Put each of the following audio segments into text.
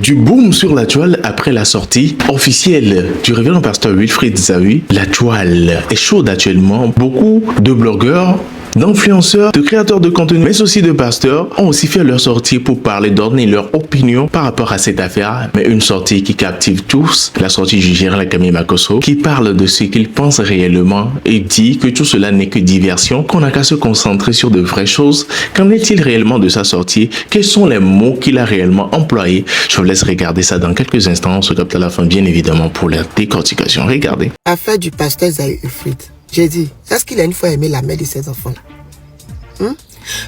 Du boom sur la toile après la sortie officielle du révérend pasteur Wilfried Zawi, la toile est chaude actuellement. Beaucoup de blogueurs, d'influenceurs, de créateurs de contenu, mais aussi de pasteurs ont aussi fait leur sortie pour parler, donner leur opinion par rapport à cette affaire. Mais une sortie qui captive tous, la sortie du général Camille Makosso, qui parle de ce qu'il pense réellement et dit que tout cela n'est que diversion, qu'on n'a qu'à se concentrer sur de vraies choses. Qu'en est-il réellement de sa sortie? Quels sont les mots qu'il a réellement employés? Je vous laisse regarder ça dans quelques instants. On se capte à la fin, bien évidemment, pour la décortication. Regardez. Affaire du pasteur Zawi Wilfried. J'ai dit, est-ce qu'il a une fois aimé la mère de ses enfants-là?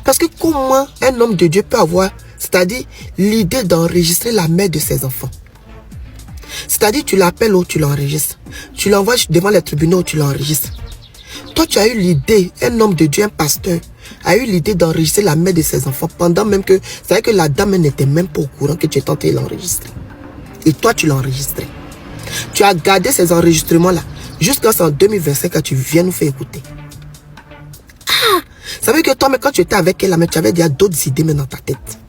Parce que comment un homme de Dieu peut avoir, c'est-à-dire l'idée d'enregistrer la mère de ses enfants? C'est-à-dire tu l'appelles ou tu l'enregistres. Tu l'envoies devant les tribunaux ou tu l'enregistres. Toi, tu as eu l'idée, un homme de Dieu, un pasteur, a eu l'idée d'enregistrer la mère de ses enfants pendant même que, c'est-à-dire que la dame n'était même pas au courant que tu es tenté de l'enregistrer. Et toi, tu l'as enregistré. Tu as gardé ces enregistrements-là jusqu'à en 2025 quand tu viens nous faire écouter. Ah! Ça veut dire que toi, mais quand tu étais avec elle, tu avais déjà d'autres idées dans ta tête.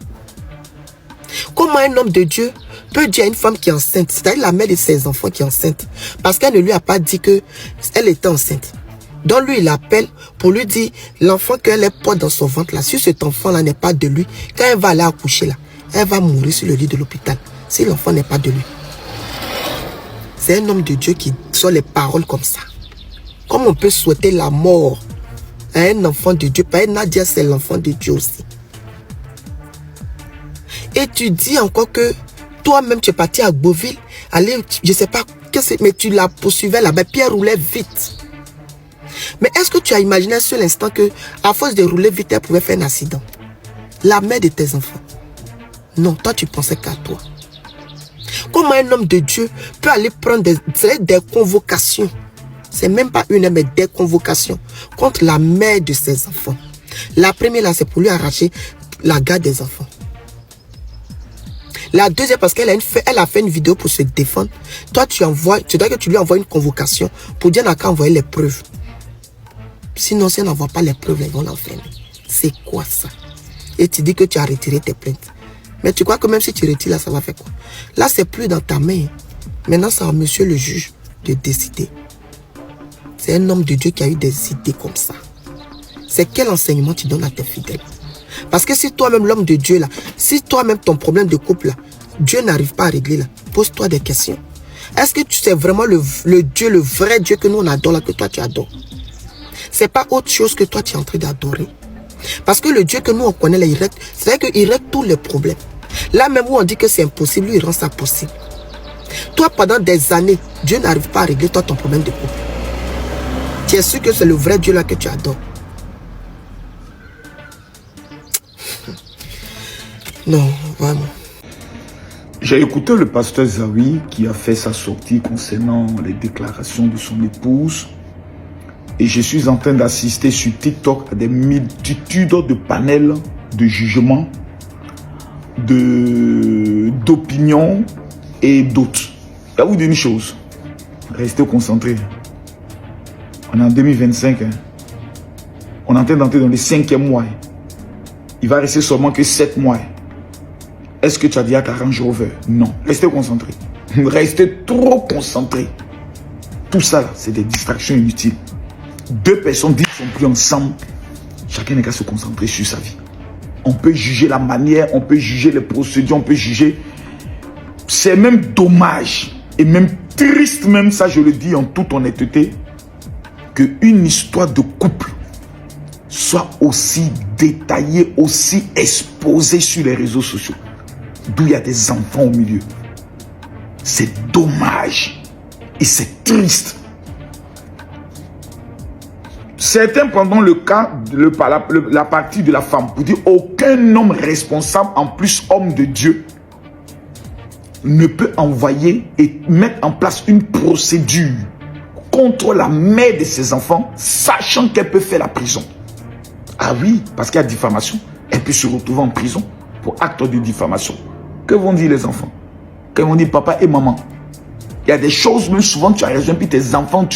Comment un homme de Dieu peut dire à une femme qui est enceinte, c'est-à-dire la mère de ses enfants qui est enceinte, parce qu'elle ne lui a pas dit qu'elle était enceinte. Donc lui, il appelle pour lui dire, l'enfant qu'elle porte dans son ventre là, si cet enfant-là n'est pas de lui, quand elle va aller accoucher là, elle va mourir sur le lit de l'hôpital, si l'enfant n'est pas de lui. C'est un homme de Dieu qui sort les paroles comme ça. Comment on peut souhaiter la mort à un enfant de Dieu? Parce que Nadia, c'est l'enfant de Dieu aussi. Et tu dis encore que toi-même, tu es parti à Beauville, aller, je ne sais pas, mais tu la poursuivais là-bas, puis elle roulait vite. Mais est-ce que tu as imaginé sur l'instant que, à force de rouler vite, elle pouvait faire un accident? La mère de tes enfants. Non, toi, tu pensais qu'à toi. Comment un homme de Dieu peut aller prendre des convocations? C'est même pas une, mais des convocations contre la mère de ses enfants. La première là, c'est pour lui arracher la garde des enfants. La deuxième, parce qu'elle a fait une vidéo pour se défendre. Toi, tu dois que tu lui envoies une convocation pour dire qu'à envoyer les preuves. Sinon, si elle n'envoie pas les preuves, ils vont l'enfermer. C'est quoi ça? Et tu dis que tu as retiré tes plaintes. Mais tu crois que même si tu retires là, ça va faire quoi? Là, c'est plus dans ta main. Maintenant, c'est à monsieur le juge de décider. C'est un homme de Dieu qui a eu des idées comme ça. C'est quel enseignement tu donnes à tes fidèles? Parce que si toi-même, l'homme de Dieu là, si toi-même ton problème de couple là, Dieu n'arrive pas à régler là, pose-toi des questions. Est-ce que tu sais vraiment le Dieu, le vrai Dieu que nous on adore là, que toi tu adores? C'est pas autre chose que toi tu es en train d'adorer. Parce que le Dieu que nous on connaît là, il règle, c'est-à-dire qu'il règle tous les problèmes. Là même où on dit que c'est impossible, lui il rend ça possible. Toi pendant des années, Dieu n'arrive pas à régler toi ton problème de couple. Tu es sûr que c'est le vrai Dieu là que tu adores? Non, vraiment. J'ai écouté le pasteur Zawi qui a fait sa sortie concernant les déclarations de son épouse. Et je suis en train d'assister sur TikTok à des multitudes de panels de jugement, d'opinions et d'autres. Il y a vous dire une chose, restez concentrés. On est en 2025. On est en train d'entrer dans le 5e mois. Il va rester seulement que 7 mois. Est-ce que tu as dit à ta Range Rover? Non. Restez concentrés. Restez trop concentrés. Tout ça, c'est des distractions inutiles. Deux personnes dites ne sont plus ensemble. Chacun n'est qu'à se concentrer sur sa vie. On peut juger la manière, on peut juger les procédures, on peut juger. C'est même dommage et même triste, même ça, je le dis en toute honnêteté, qu'une histoire de couple soit aussi détaillée, aussi exposée sur les réseaux sociaux, d'où il y a des enfants au milieu. C'est dommage et c'est triste. Certains pendant le cas, la partie de la femme, pour dire aucun homme responsable, en plus homme de Dieu, ne peut envoyer et mettre en place une procédure contre la mère de ses enfants, sachant qu'elle peut faire la prison. Ah oui, parce qu'il y a diffamation, elle peut se retrouver en prison pour acte de diffamation. Que vont dire les enfants? Que vont dire papa et maman? Il y a des choses, même souvent tu as raison, puis tes enfants,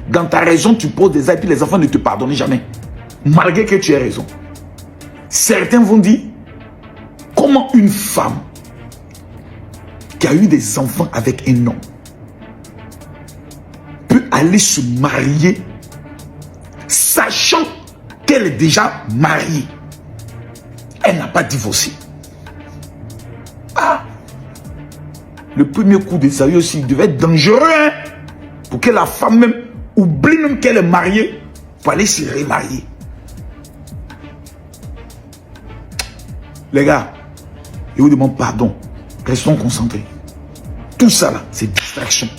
dans ta raison, tu poses des actes, puis les enfants ne te pardonnent jamais. Malgré que tu aies raison. Certains vont dire, comment une femme qui a eu des enfants avec un homme peut aller se marier sachant qu'elle est déjà mariée. Elle n'a pas divorcé. Ah! Le premier coup d'Ésaü aussi devait être dangereux, hein, pour que la femme même oublie même qu'elle est mariée pour aller se remarier. Les gars, je vous demande pardon. Restons concentrés. Tout ça là, c'est distraction.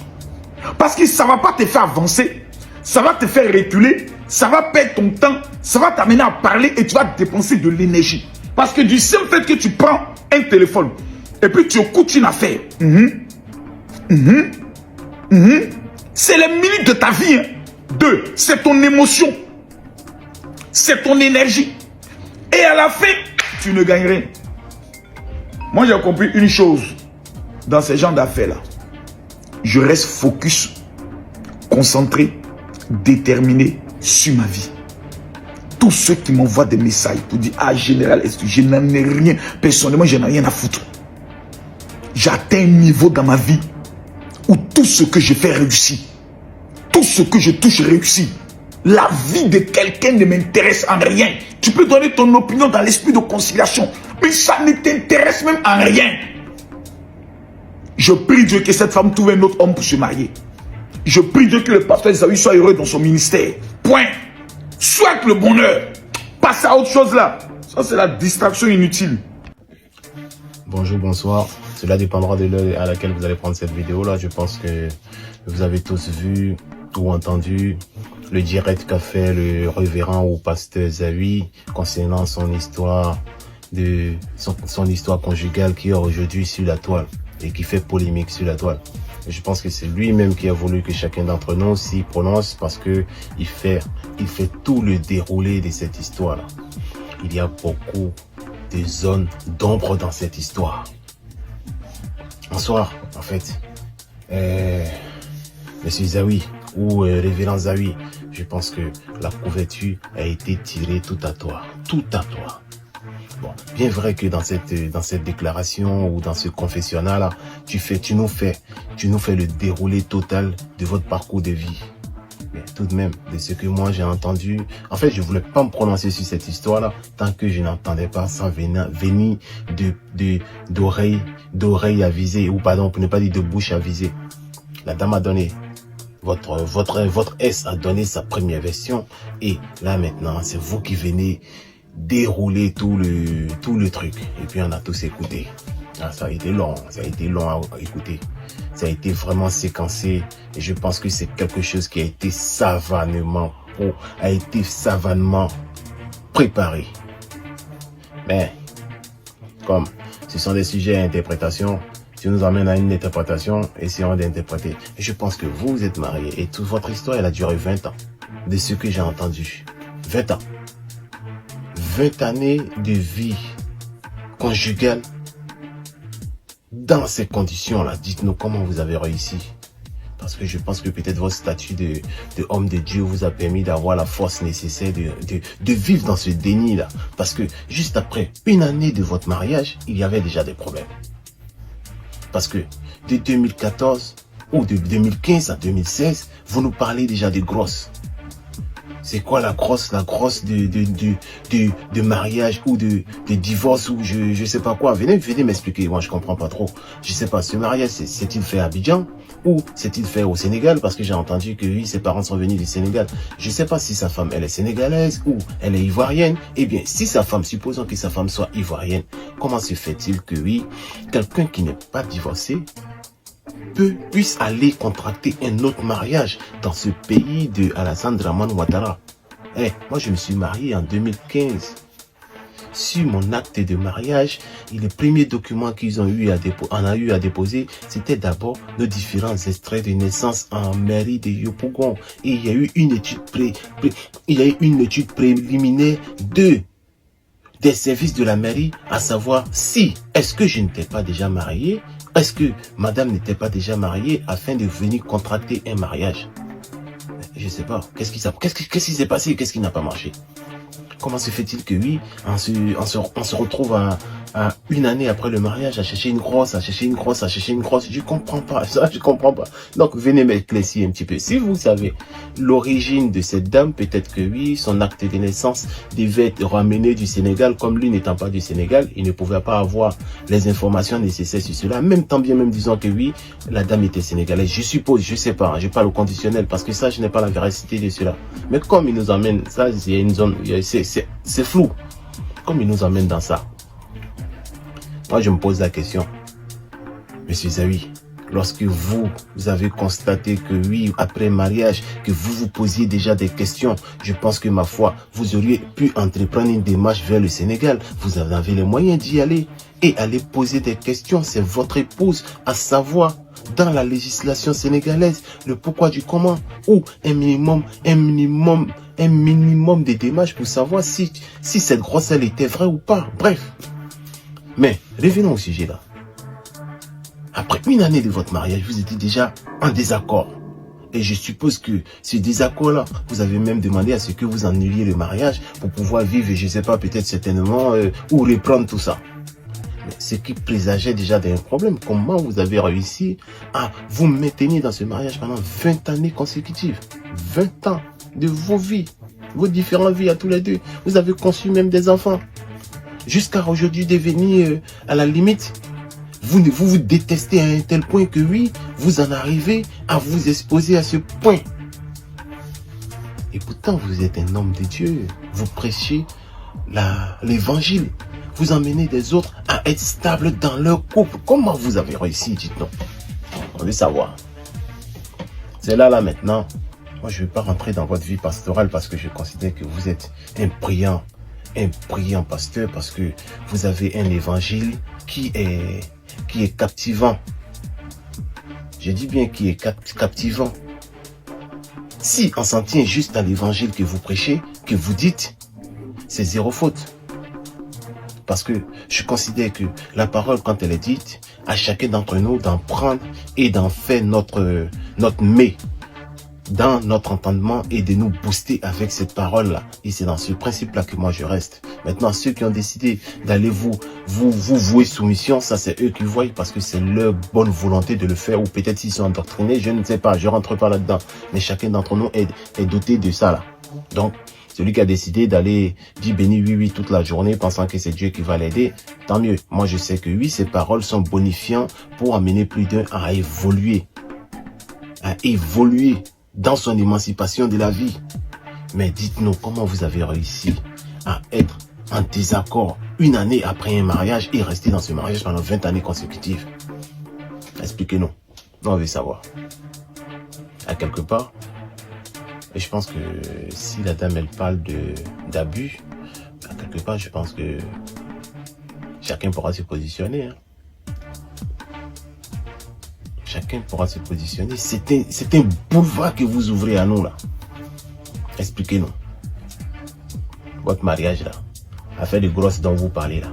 Parce que ça ne va pas te faire avancer, ça va te faire reculer, ça va perdre ton temps, ça va t'amener à parler et tu vas dépenser de l'énergie. Parce que du simple fait que tu prends un téléphone et puis tu écoutes une affaire, c'est les minutes de ta vie. Hein. 2, c'est ton émotion, c'est ton énergie. Et à la fin, tu ne gagnes rien. Moi, j'ai compris une chose dans ces genres d'affaires-là. Je reste focus, concentré, déterminé sur ma vie. Tous ceux qui m'envoient des messages pour dire « Ah, général, est-ce que je n'en ai rien. Personnellement, je n'en ai rien à foutre. » J'atteins un niveau dans ma vie où tout ce que je fais réussit. Tout ce que je touche réussit. La vie de quelqu'un ne m'intéresse en rien. Tu peux donner ton opinion dans l'esprit de conciliation, mais ça ne t'intéresse même en rien. Je prie Dieu que cette femme trouve un autre homme pour se marier. Je prie Dieu que le pasteur Esaü soit heureux dans son ministère. Point. Souhaite le bonheur. Passe à autre chose là. Ça, c'est la distraction inutile. Bonjour, bonsoir. Cela dépendra de l'heure à laquelle vous allez prendre cette vidéo là. Je pense que vous avez tous vu ou entendu le direct qu'a fait le révérend ou pasteur Esaü concernant son histoire son histoire conjugale qui est aujourd'hui sur la toile et qui fait polémique sur la toile. Et je pense que c'est lui-même qui a voulu que chacun d'entre nous s'y prononce parce que il fait tout le déroulé de cette histoire-là. Il y a beaucoup de zones d'ombre dans cette histoire. Bonsoir, en fait, Monsieur Esaü ou Révérend Esaü, je pense que la couverture a été tirée tout à toi. Tout à toi. Bon, bien vrai que dans cette déclaration ou dans ce confessionnal-là, tu nous fais le déroulé total de votre parcours de vie. Mais tout de même, de ce que moi j'ai entendu, en fait, je voulais pas me prononcer sur cette histoire-là tant que je n'entendais pas ça venir d'oreille avisée, ou pardon, pour ne pas dire de bouche avisée. La dame a donné, votre S a donné sa première version, et là maintenant, c'est vous qui venez dérouler tout le truc. Et puis on a tous écouté. Ah, ça a été long à écouter. Ça a été vraiment séquencé et je pense que c'est quelque chose qui a été savamment préparé. Mais comme ce sont des sujets à interprétation, tu nous emmènes à une interprétation, essayons d'interpréter. Et je pense que vous êtes mariés et toute votre histoire elle a duré 20 ans. De ce que j'ai entendu. 20 ans. 20 années de vie conjugale dans ces conditions-là. Dites-nous comment vous avez réussi. Parce que je pense que peut-être votre statut de homme de Dieu vous a permis d'avoir la force nécessaire de vivre dans ce déni-là. Parce que juste après une année de votre mariage, il y avait déjà des problèmes. Parce que de 2014 ou de 2015 à 2016, vous nous parlez déjà de grosses. C'est quoi la grosse de mariage ou de divorce ou je sais pas quoi. Venez m'expliquer, moi je comprends pas trop. Je sais pas, ce mariage s'est-il fait à Abidjan ou s'est-il fait au Sénégal? Parce que j'ai entendu que oui, ses parents sont venus du Sénégal. Je sais pas si sa femme elle est sénégalaise ou elle est ivoirienne. Eh bien, si sa femme, supposons que sa femme soit ivoirienne, comment se fait-il que oui, quelqu'un qui n'est pas divorcé puisse aller contracter un autre mariage dans ce pays de Alassane Dramane Ouattara? Moi je me suis marié en 2015. Sur mon acte de mariage, et les premiers documents qu'ils ont eu à déposer, c'était d'abord nos différents extraits de naissance en mairie de Yopougon. Et il y a eu une étude préliminaire des services de la mairie, à savoir si est-ce que je n'étais pas déjà marié, est-ce que madame n'était pas déjà mariée afin de venir contracter un mariage. Je sais pas, qu'est-ce qui s'est passé, qu'est-ce qui n'a pas marché? Comment se fait-il que oui, on se retrouve à une année après le mariage, à chercher une grosse, à chercher une grosse, à chercher une grosse. Je comprends pas, ça, je comprends pas. Donc, venez m'éclaircir un petit peu. Si vous savez l'origine de cette dame, peut-être que oui, son acte de naissance devait être ramené du Sénégal. Comme lui n'étant pas du Sénégal, il ne pouvait pas avoir les informations nécessaires sur cela. Même tant bien même disant que oui, la dame était sénégalaise. Je suppose, je sais pas, je parle au conditionnel parce que ça, je n'ai pas la véracité de cela. Mais comme il nous amène, ça, il y a une zone, c'est flou. Comme il nous amène dans ça. Moi, je me pose la question, Monsieur Zawi, lorsque vous avez constaté que oui, après mariage, que vous vous posiez déjà des questions, je pense que ma foi, vous auriez pu entreprendre une démarche vers le Sénégal. Vous avez les moyens d'y aller et aller poser des questions. C'est votre épouse à savoir dans la législation sénégalaise le pourquoi du comment ou un minimum de démarches pour savoir si cette grossesse était vraie ou pas. Bref. Mais revenons au sujet là. Après une année de votre mariage, vous étiez déjà en désaccord. Et je suppose que ce désaccord-là, vous avez même demandé à ce que vous annuliez le mariage pour pouvoir vivre, je ne sais pas, peut-être certainement, ou reprendre tout ça. Mais ce qui présageait déjà d'un problème, comment vous avez réussi à vous maintenir dans ce mariage pendant 20 années consécutives? 20 ans de vos vies, vos différentes vies à tous les deux. Vous avez conçu même des enfants. Jusqu'à aujourd'hui devenir à la limite, vous détestez à un tel point que oui, vous en arrivez à vous exposer à ce point. Et pourtant, vous êtes un homme de Dieu. Vous prêchez l'évangile. Vous emmenez des autres à être stables dans leur couple. Comment vous avez réussi, dites-nous? On veut savoir. C'est là maintenant. Moi, je ne vais pas rentrer dans votre vie pastorale parce que je considère que vous êtes un brillant pasteur parce que vous avez un évangile qui est captivant. Je dis bien qui est captivant. Si on s'en tient juste à l'évangile que vous prêchez, que vous dites, c'est zéro faute. Parce que je considère que la parole, quand elle est dite, à chacun d'entre nous d'en prendre et d'en faire notre mets dans notre entendement et de nous booster avec cette parole-là. Et c'est dans ce principe-là que moi je reste. Maintenant, ceux qui ont décidé d'aller vous vouer soumission, ça c'est eux qui voient parce que c'est leur bonne volonté de le faire ou peut-être s'ils sont endoctrinés, je ne sais pas, je rentre pas là-dedans. Mais chacun d'entre nous est doté de ça là. Donc, celui qui a décidé d'aller dire béni oui toute la journée pensant que c'est Dieu qui va l'aider, tant mieux. Moi je sais que oui, ces paroles sont bonifiantes pour amener plus d'un à évoluer dans son émancipation de la vie. Mais dites-nous, comment vous avez réussi à être en désaccord une année après un mariage et rester dans ce mariage pendant 20 années consécutives? Expliquez-nous. On veut savoir. À quelque part, et je pense que si la dame, elle parle d'abus, à quelque part, je pense que chacun pourra se positionner. Hein. Chacun pourra se positionner. C'est un boulevard que vous ouvrez à nous là. Expliquez-nous. Votre mariage là, l'affaire de grosse dont vous parlez là.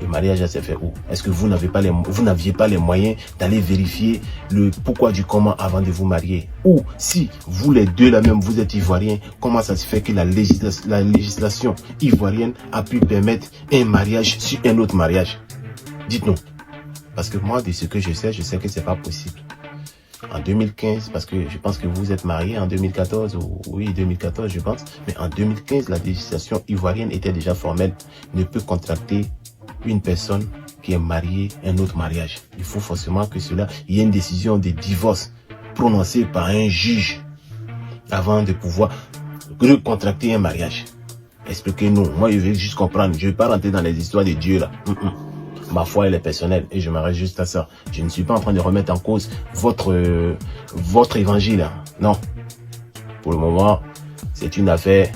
Le mariage là s'est fait où? Est-ce que vous n'aviez pas les moyens d'aller vérifier le pourquoi du comment avant de vous marier? Ou si vous les deux là même vous êtes ivoiriens, comment ça se fait que la législation ivoirienne a pu permettre un mariage sur un autre mariage? Dites-nous. Parce que moi, de ce que je sais que c'est pas possible. En 2015, parce que je pense que vous êtes mariés en 2014, ou oui, 2014, je pense. Mais en 2015, la législation ivoirienne était déjà formelle. Ne peut contracter une personne qui est mariée un autre mariage. Il faut forcément que il y ait une décision de divorce prononcée par un juge avant de pouvoir recontracter un mariage. Expliquez-nous. Moi, je veux juste comprendre. Je ne vais pas rentrer dans les histoires de Dieu là. Ma foi, elle est personnelle et je m'arrête juste à ça. Je ne suis pas en train de remettre en cause votre évangile. Hein. Non. Pour le moment, c'est une affaire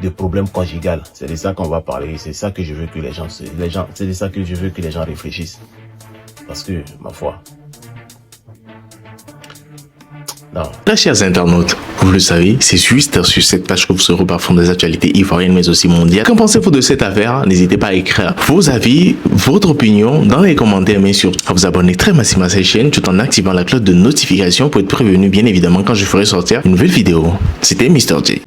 de problème conjugal. C'est de ça qu'on va parler. C'est ça que je veux que c'est de ça que je veux que les gens réfléchissent. Parce que, ma foi. Non. Très chers internautes, vous le savez, c'est juste sur cette page que vous serez parfois des actualités ivoiriennes mais aussi mondiales. Qu'en pensez-vous de cette affaire? N'hésitez pas à écrire vos avis, votre opinion dans les commentaires, mais surtout à vous abonner très massivement à cette chaîne tout en activant la cloche de notification pour être prévenu bien évidemment quand je ferai sortir une nouvelle vidéo. C'était Mr. J.